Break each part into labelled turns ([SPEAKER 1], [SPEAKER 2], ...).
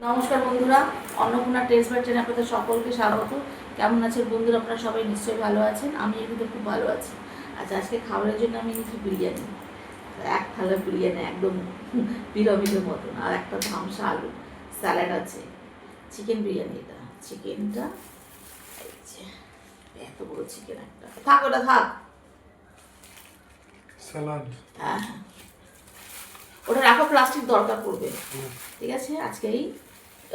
[SPEAKER 1] নমস্কার বন্ধুরা, Annapurna test by চ্যানেলে আপনাদের সকলকে স্বাগত। কেমন আছেন বন্ধুরা? আপনারা সবাই নিশ্চয়ই ভালো আছেন। আমি কিন্তু খুব ভালো আছি। আচ্ছা, আজকে খাবারের জন্য আমি নিচ্ছি বিরিয়ানি। এক থালা বিরিয়ানি একদম পিরামিডের মতন, আর একটা ধামসা আলু স্যালাড আছে। চিকেন বিরিয়ানি, এটা চিকেনটা এই যে এত বড় চিকেন একটা, থাক ওটা থাক,
[SPEAKER 2] স্যালাড।
[SPEAKER 1] হ্যাঁ হ্যাঁ, ওটা রাখো, প্লাস্টিক দরকার পড়বে। ঠিক আছে, আজকেই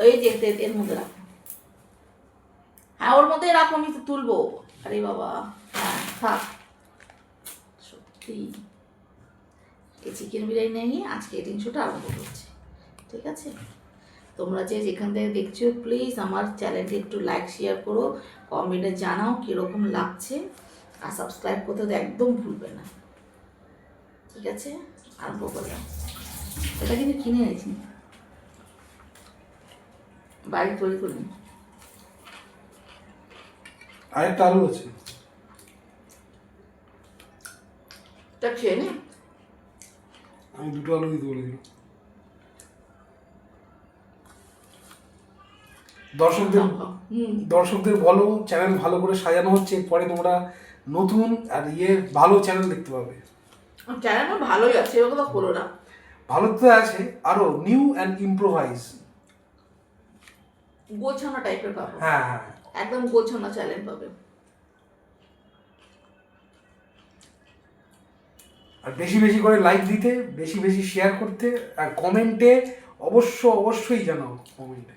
[SPEAKER 1] ওই যে এর মধ্যে রাখো। হ্যাঁ, ওর মধ্যেই রাখো, আমি তো তুলবো। আরে বাবা, হ্যাঁ থাক। সত্যি এই চিকেন বিরিয়ানি নিয়ে আজকে এই শোটা আরম্ভ করছি। ঠিক আছে, তোমরা যে যেখান থেকে দেখছো প্লিজ আমার চ্যানেলটি একটু লাইক শেয়ার করো, কমেন্টে জানাও কীরকম লাগছে, আর সাবস্ক্রাইব করতে তো একদম ভুলবে না। ঠিক আছে, আরম্ভ করলাম। এটা কিন্তু কিনে এনেছি, বাড়ি তৈরি করিনি।
[SPEAKER 2] আরেকটা আলু আছে।
[SPEAKER 1] এটা খেয়ে নে।
[SPEAKER 2] আমি দুটো আলু দিতে বলেছিলাম। দর্শকদের বলো, চ্যানেল ভালো করে সাজানো হচ্ছে, পরে তোমরা নতুন আর ভালো চ্যানেল দেখতে পাবে।
[SPEAKER 1] চ্যানেল ভালোই আছে, এবার কথা বলো না।
[SPEAKER 2] ভালো তো আছে, আরো নিউ অ্যান্ড ইম্প্রোভাইজ,
[SPEAKER 1] গোছানো টাইপের পাবো।
[SPEAKER 2] হ্যাঁ হ্যাঁ,
[SPEAKER 1] একদম গোছানো চ্যানেল পাবে।
[SPEAKER 2] আর বেশি বেশি করে লাইক দিতে, বেশি বেশি শেয়ার করতে, আর কমেন্টে অবশ্যই জানাও কমেন্টে।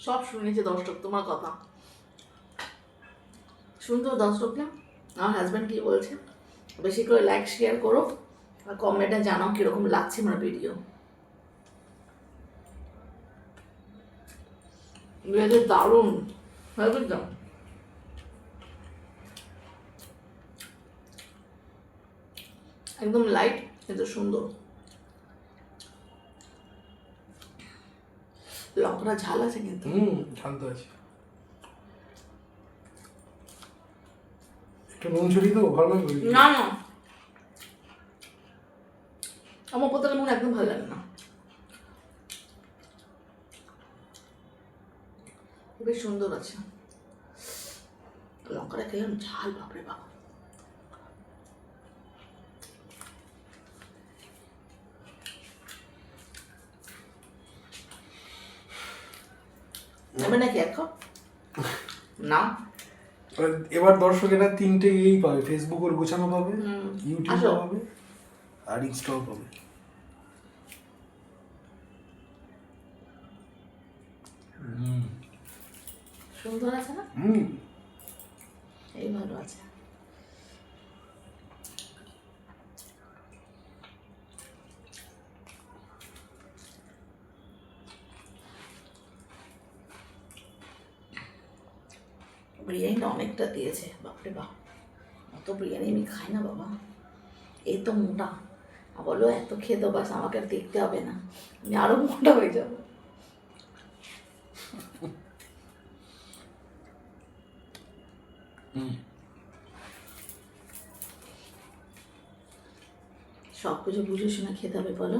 [SPEAKER 1] সব শুনেছে দর্শক তোমার কথা, শুনতো দর্শক না। আমার হাজব্যান্ড কি বলছে, বেশি করে লাইক শেয়ার করো আর কমেন্টে জানাও কীরকম লাগছে আমার ভিডিও। ভিডিও দারুণ হয়, বুঝলাম। একদম লাইট কিন্তু সুন্দর। লঙ্কাটা ঝাল আছে কিন্তু।
[SPEAKER 2] ঝাল তো আছে। একটু নুন ছড়িয়ে দেবো, ভালো লাগবে?
[SPEAKER 1] না না, আমার পোতাটা মনে একদম ভালো লাগে না। বেশ সুন্দর আছে, লঙ্কাটা খেলাম ঝাল, বাপরে বাবা। নেবে নাকি এক কাপ? না,
[SPEAKER 2] এবার দর্শকেরা তিনটে পাবে, ফেসবুক ওর গোছানো পাবে, ইউটিউব পাবে, আর ইনস্টাও পাবে।
[SPEAKER 1] সুন্দর আছে না? এই ভালো আছে। বিরিয়ানিটা অনেকটা দিয়েছে, বাপরে বাপ। অত বিরিয়ানি আমি খাই না বাবা, এই তো মোটা। বলো এত খেয়ে তো বাস, আমাকে আর দেখতে হবে না, আমি আরো মোটা হয়ে যাবো। সব কিছু বুঝে শুনে খেতে হবে, বলো।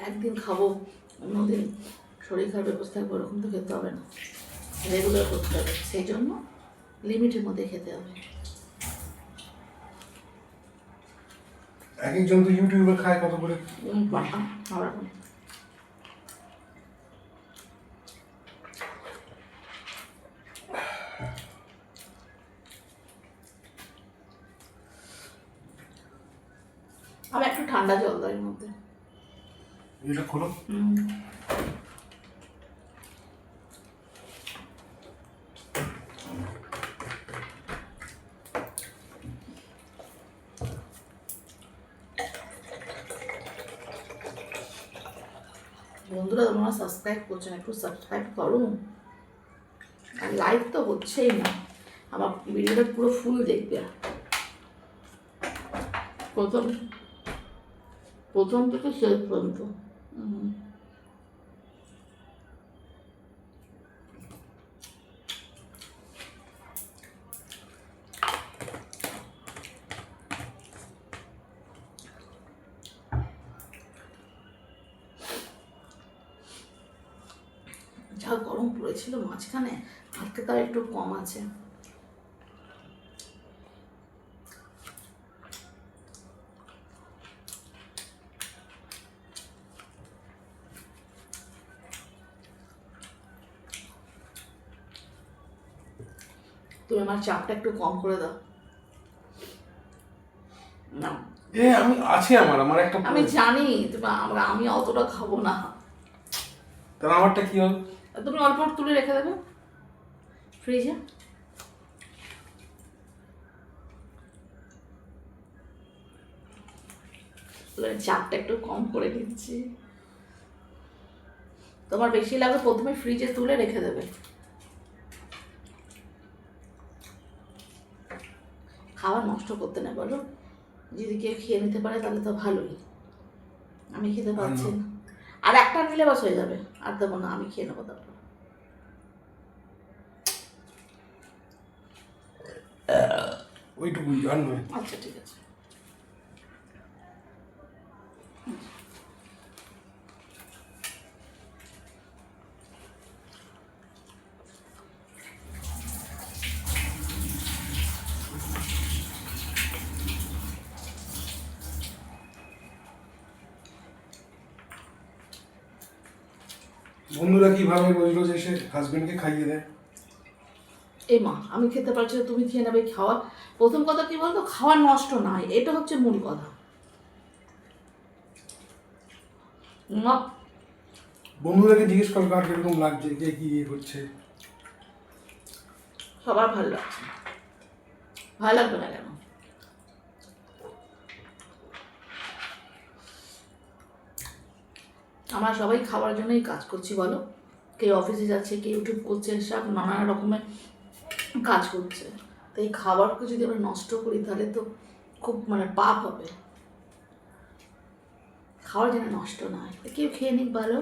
[SPEAKER 1] একদিন খাবো, অন্যদিন শরীর খারাপ ব্যবস্থা থাকবে, ওরকম তো খেতে হবে না, রেগুলার করতে হবে। সেই জন্য লিমিটের মধ্যে খেতে হবে।
[SPEAKER 2] এক একজন তো ইউটিউবে খায় কত করে।
[SPEAKER 1] আমি একটু ঠান্ডা জল দাও এর মধ্যে।
[SPEAKER 2] এটা খোলো।
[SPEAKER 1] বন্ধুরা, তোমরা সাবস্ক্রাইব করছো না, একটু সাবস্ক্রাইব করো। আর লাইক তো হচ্ছেই না, আমার ভিডিওটা পুরো ফুল দেখবে প্রথম প্রথম থেকে শেষ পর্যন্ত। যা গরম পড়েছিল মাঝখানে, আজকে তার একটু কম আছে। তুমি আমার চাপটা একটু কম করে দাও না।
[SPEAKER 2] আমি আছে আমার একটা
[SPEAKER 1] আমি জানি তুমি আমি অতটা খাবো না।
[SPEAKER 2] তাহলে আমারটা কি হবে?
[SPEAKER 1] তুমি অল্প তুলে রেখে দেবে ফ্রিজে। চাপটা একটু কম করে দিচ্ছি। তোমার বেশি লাগবে প্রথমে ফ্রিজে তুলে রেখে দেবে। খাবার নষ্ট করতে না বলো, যদি কেউ খেয়ে নিতে পারে তাহলে তো ভালোই। আমি খেতে পারছি না, আর একটা নিলে বাস হয়ে যাবে, আর দেবো না, আমি খেয়ে নেবো তারপর।
[SPEAKER 2] ওইটুকুই আর নয়।
[SPEAKER 1] আচ্ছা ঠিক আছে।
[SPEAKER 2] বন্ধুরা কিভাবে রোজ রোজ এসে হাজবেন্ডকে খাইয়ে দেয়।
[SPEAKER 1] এই মা আমি খেতে পারছি না, তুমি খেয়ে নেবে। খাওয়া প্রথম কথা কি বলতো, খাওয়া নষ্ট নয়, এটা হচ্ছে মূল কথা। না
[SPEAKER 2] বন্ধুদেরকে জিজ্ঞেস করো কার কিরকম লাগছে, কে কি ইয়ে করছে।
[SPEAKER 1] সবার ভালো লাগছে, ভালো লাগবে না কেন? আমরা সবাই খাওয়ার জন্যই কাজ করছি বলো। কেউ অফিসে যাচ্ছে, কেউ ইউটিউব করছে, সব নানা রকমের কাজ করছে। তো এই খাবারকে যদি আমরা নষ্ট করি তাহলে তো খুব পাপ হবে। খাওয়ার যেন নষ্ট না হয়, কেউ খেয়ে নিক ভালো।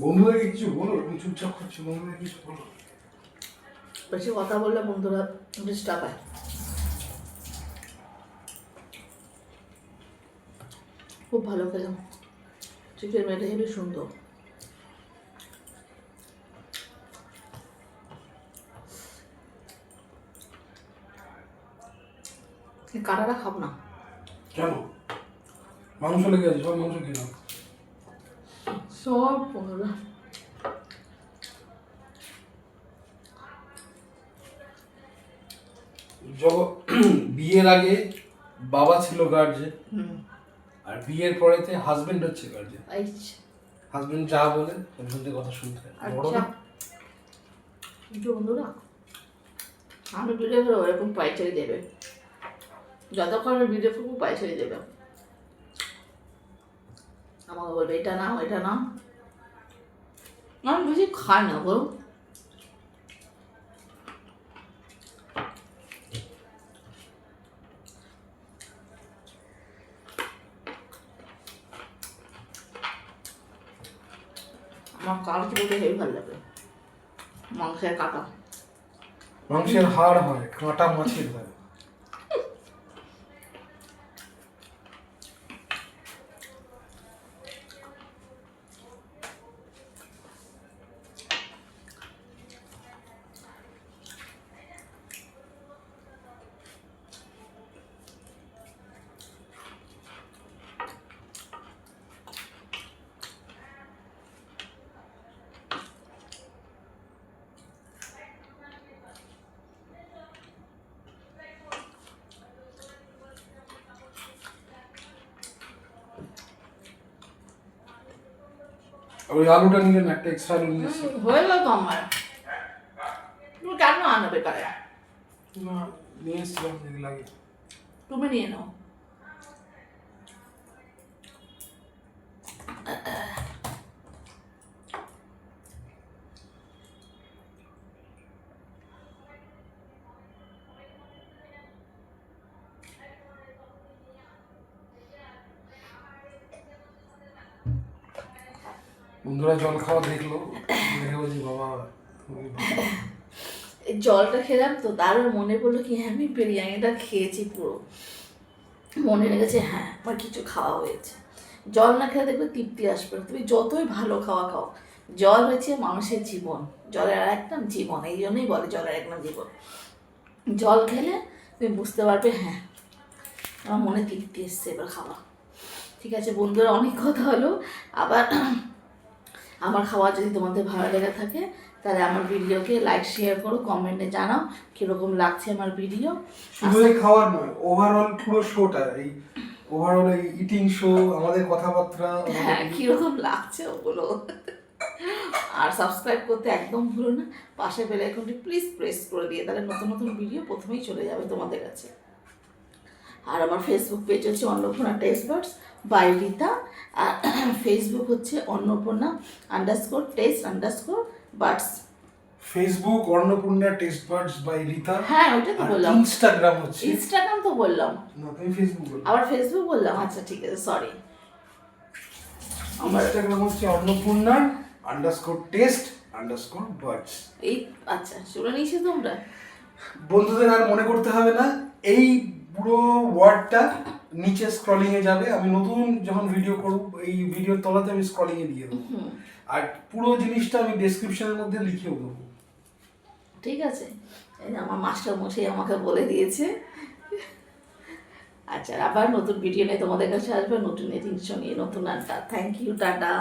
[SPEAKER 2] বন্ধুদেরকে কিছু বলো, তুমি চুপচাপ করছো, বন্ধুদের কিছু বলো।
[SPEAKER 1] বেশি কথা বললে বন্ধুরা ডিস্টার্ব হয়। খুব ভালো খেলাম, চিকেন মেটে হেবি সুন্দর। কাটাটা খাব না।
[SPEAKER 2] কেন? মাংস লেগে আছে, সব মাংস খেয়ে নাও।
[SPEAKER 1] সব বন্ধুরা
[SPEAKER 2] বিয়ের আগে বাবা ছিল গার্জেন, আর বিয়ের পরেতে হাজবেন্ড হচ্ছে গার্জেন।
[SPEAKER 1] আচ্ছা
[SPEAKER 2] হাজবেন্ড যা বলে শুনতে কথা শুনতে হয়। বড়
[SPEAKER 1] আচ্ছা
[SPEAKER 2] না?
[SPEAKER 1] কিন্তু বন্ধুরা আমি ভিডিও করবো এরকম পাইচারি দেবে, যতক্ষণ আমি ভিডিও করবো পাইচারি দেবে, আমাকে বলবে এটা নাও এটা নাও। আমি বেশি খাই না গো। আমার কাল খেতে হেবি ভালো লাগে, মাংসের কাটা।
[SPEAKER 2] মাংসের হাড় হয়, কাঁটা মাছের হয়। ওই আলুটা নিলেন, একটা এক্সট্রা আলু নিয়েছি।
[SPEAKER 1] হয়ে গেল তো আমার। তুমি কেন আনবে কারে?
[SPEAKER 2] না, নিয়ে এসেছিলাম যদি লাগে।
[SPEAKER 1] তুমি নিয়ে নাও।
[SPEAKER 2] বন্ধুরা জল খাওয়া দেখলো, দেখে বলছি বাবা
[SPEAKER 1] এই জলটা খেলাম তো তারও মনে পড়লো কি হ্যাঁ আমি বিরিয়ানিটা খেয়েছি পুরো, মনে লেগেছে হ্যাঁ আমার কিছু খাওয়া হয়েছে। জল না খেলে দেখবে তৃপ্তি আসবে না, তুমি যতই ভালো খাওয়া খাও। জল হচ্ছে মানুষের জীবন, জলের আর একটা জীবন, এই জন্যই বলে জলের এক নাম জীবন। জল খেলে তুমি বুঝতে পারবে হ্যাঁ আমার মনে তৃপ্তি এসছে, এবার খাওয়া। ঠিক আছে বন্ধুরা, অনেক কথা হলো। আবার আমার খাওয়া যদি তোমাদের ভালো লেগে থাকে তাহলে আমার ভিডিওকে লাইক শেয়ার করো, কমেন্টে জানাও কীরকম লাগছে আমার ভিডিও।
[SPEAKER 2] শুধু এই খাওয়ার নয়, ওভারঅল পুরো শোটা, এই ওভারঅল এই ইটিং শো, আমাদের কথাবার্তা,
[SPEAKER 1] হ্যাঁ কীরকম লাগছে ওগুলো। আর সাবস্ক্রাইব করতে একদম ভুলো না, পাশে বেল আইকনটি প্লিজ প্রেস করে দিয়ে, তাহলে নতুন নতুন ভিডিও প্রথমেই চলে যাবে তোমাদের কাছে। আর আমার ফেসবুক পেজ হচ্ছে Annapurna taste buds by Rita, আর ফেসবুক হচ্ছে Annapurna _taste_buds।
[SPEAKER 2] Facebook Annapurna taste buds by Rita.
[SPEAKER 1] হ্যাঁ ওইটা তো বললাম।
[SPEAKER 2] ইনস্টাগ্রাম হচ্ছে,
[SPEAKER 1] ইনস্টাগ্রাম তো বললাম,
[SPEAKER 2] না তুমি ফেসবুক বলো।
[SPEAKER 1] আবার ফেসবুক বললাম, আচ্ছা ঠিক আছে সরি। আমার
[SPEAKER 2] ইনস্টাগ্রাম হচ্ছে অন্নপূর্ণা _taste_buds।
[SPEAKER 1] এই আচ্ছা শুনে নিয়েছি তোমরা।
[SPEAKER 2] বন্ধুদের আর মনে করতে হবে না, এই পুরো ওয়ার্ডটা নিচে স্ক্রলিং এ যাবে। আমি নতুন যখন ভিডিও করব এই ভিডিওর তলাতে আমি স্ক্রলিং এ দিয়ে দেবো, আর পুরো জিনিসটা আমি ডেসক্রিপশনের মধ্যে লিখেও দেবো।
[SPEAKER 1] ঠিক আছে, এই যে আমার মাস্টার মশাই আমাকে বলে দিয়েছে। আচ্ছা আবার নতুন ভিডিও নিয়ে তোমাদের কাছে আসবে, নতুন জিনিস নিয়ে, নতুন আড্ডা। Thank you, tata.